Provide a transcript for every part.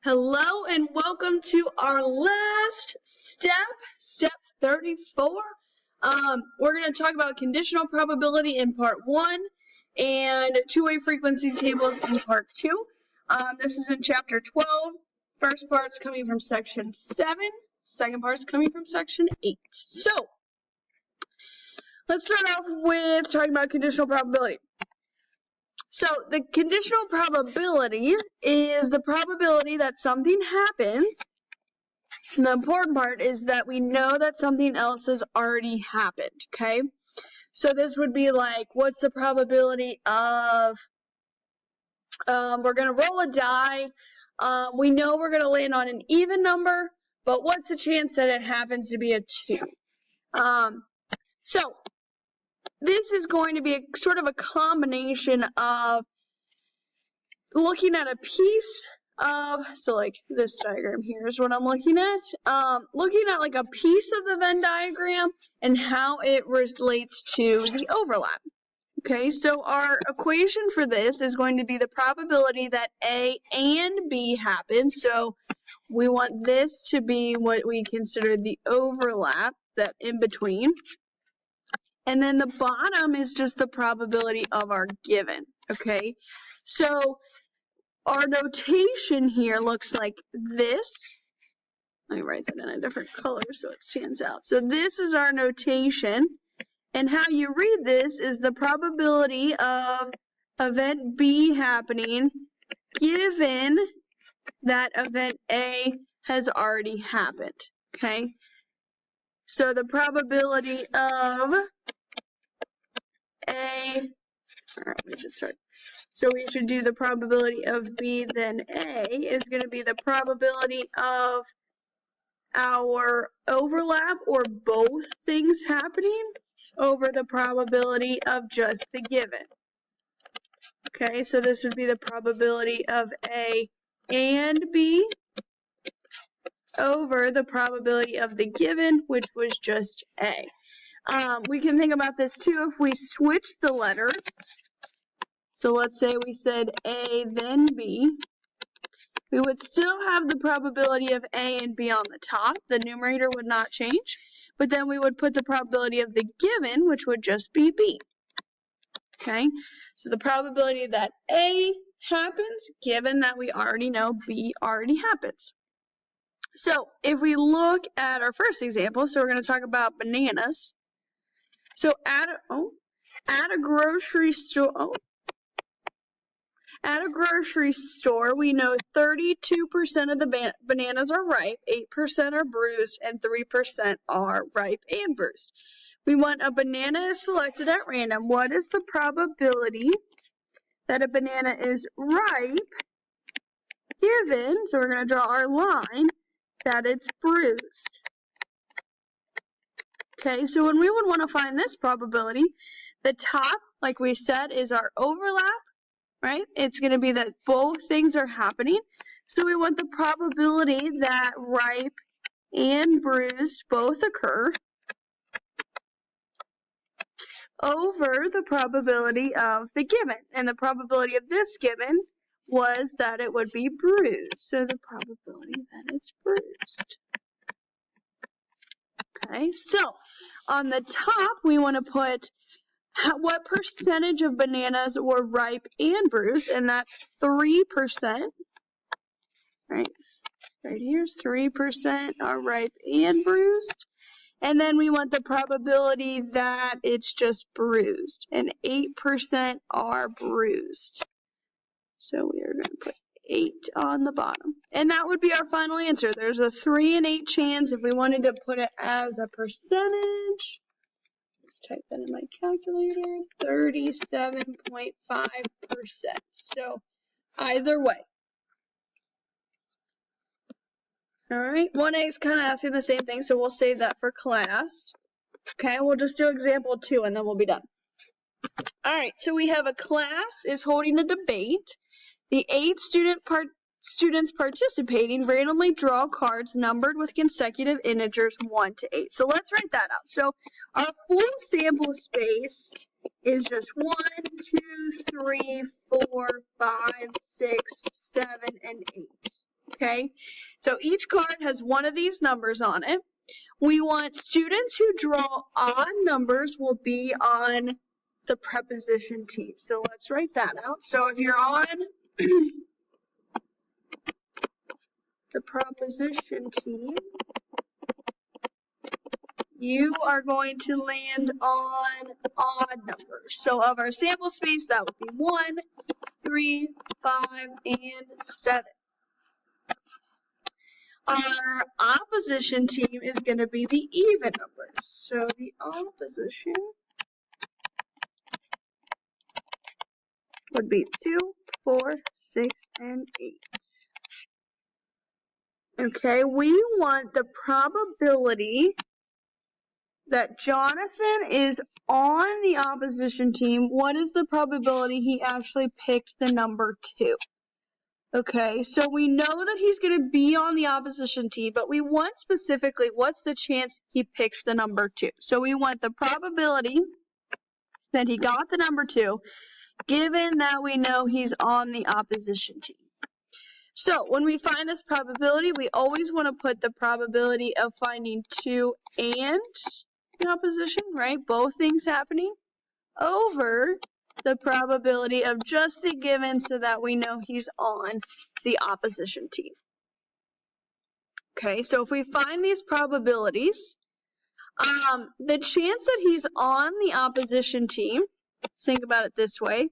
Hello and welcome to our last step 34. We're going to talk about conditional probability in part 1 and two-way frequency tables in part 2. This is in chapter 12. First part's coming from section 7. Second part's coming from section 8. So, let's start off with talking about conditional probability. So the conditional probability is the probability that something happens. And the important part is that we know that something else has already happened, okay? So this would be like, what's the probability of, we're going to roll a die. We know we're going to land on an even number, but what's the chance that it happens to be a 2? So this is going to be a sort of a combination of looking at a piece of, so like this diagram here is what I'm looking at. Looking at like a piece of the Venn diagram and how it relates to the overlap. Okay, so our equation for this is going to be the probability that A and B happen. So we want this to be what we consider the overlap, that in between. And then the bottom is just the probability of our given. Okay, so our notation here looks like this. Let me write that in a different color so it stands out. So this is our notation. And how you read this is the probability of event B happening given that event A has already happened. Okay? So the probability of A, alright, we should start. So we should do the probability of B, then A is going to be the probability of our overlap or both things happening over the probability of just the given. Okay, so this would be the probability of A and B over the probability of the given, which was just A. We can think about this too if we switch the letters. So let's say we said A, then B. We would still have the probability of A and B on the top. The numerator would not change. But then we would put the probability of the given, which would just be B. Okay? So the probability that A happens, given that we already know B already happens. So if we look at our first example, so we're going to talk about bananas. So at a grocery store, we know 32% of the bananas are ripe, 8% are bruised, and 3% are ripe and bruised. We want a banana is selected at random. What is the probability that a banana is ripe given, so we're going to draw our line, that it's bruised? Okay, so when we would want to find this probability, the top, like we said, is our overlap. Right? It's going to be that both things are happening. So we want the probability that ripe and bruised both occur over the probability of the given. And the probability of this given was that it would be bruised. So the probability that it's bruised. Okay, so on the top, we want to put what percentage of bananas were ripe and bruised, and that's 3%, right here, 3% are ripe and bruised, and then we want the probability that it's just bruised, and 8% are bruised. So we are going to put 8 on the bottom, and that would be our final answer. There's a 3 in 8 chance if we wanted to put it as a percentage. Let's type that in my calculator, 37.5%. So either way. All right, 1A is kind of asking the same thing, so we'll save that for class. Okay, we'll just do example 2 and then we'll be done. All right, so we have a class is holding a debate. The 8 students participating randomly draw cards numbered with consecutive integers 1 to 8. So let's write that out. So our full sample space is just 1, 2, 3, 4, 5, 6, 7, and 8. Okay, so each card has one of these numbers on it. We want students who draw odd numbers will be on the preposition team. So let's write that out. So if you're on the proposition team, you are going to land on odd numbers. So of our sample space, that would be 1, 3, 5, and 7. Our opposition team is going to be the even numbers. So the opposition would be 2, 4, 6, and 8. Okay, we want the probability that Jonathan is on the opposition team. What is the probability he actually picked the number 2? Okay, so we know that he's going to be on the opposition team, but we want specifically what's the chance he picks the number 2. So we want the probability that he got the number 2, given that we know he's on the opposition team. So when we find this probability, we always want to put the probability of finding 2 and the opposition, right? Both things happening, over the probability of just the given so that we know he's on the opposition team. Okay, so if we find these probabilities, the chance that he's on the opposition team, let's think about it this way,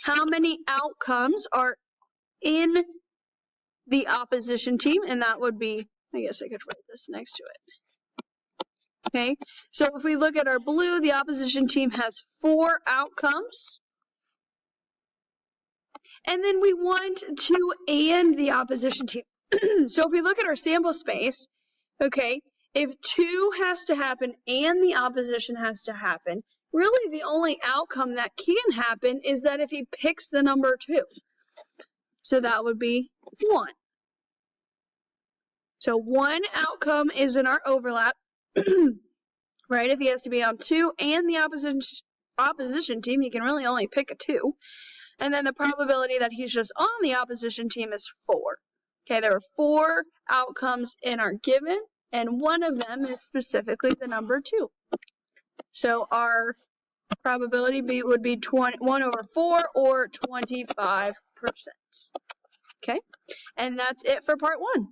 how many outcomes are in the opposition team? And that would be, I guess I could write this next to it. Okay, so if we look at our blue, the opposition team has 4 outcomes. And then we want 2 and the opposition team. So if we look at our sample space, okay, if 2 has to happen and the opposition has to happen, really the only outcome that can happen is that if he picks the number 2. So that would be 1. So 1 outcome is in our overlap, right? If he has to be on 2 and the opposition team, he can really only pick a 2. And then the probability that he's just on the opposition team is 4. Okay, there are 4 outcomes in our given, and one of them is specifically the number 2. So our probability would be 1 over 4 or 25%. Okay, and that's it for part 1.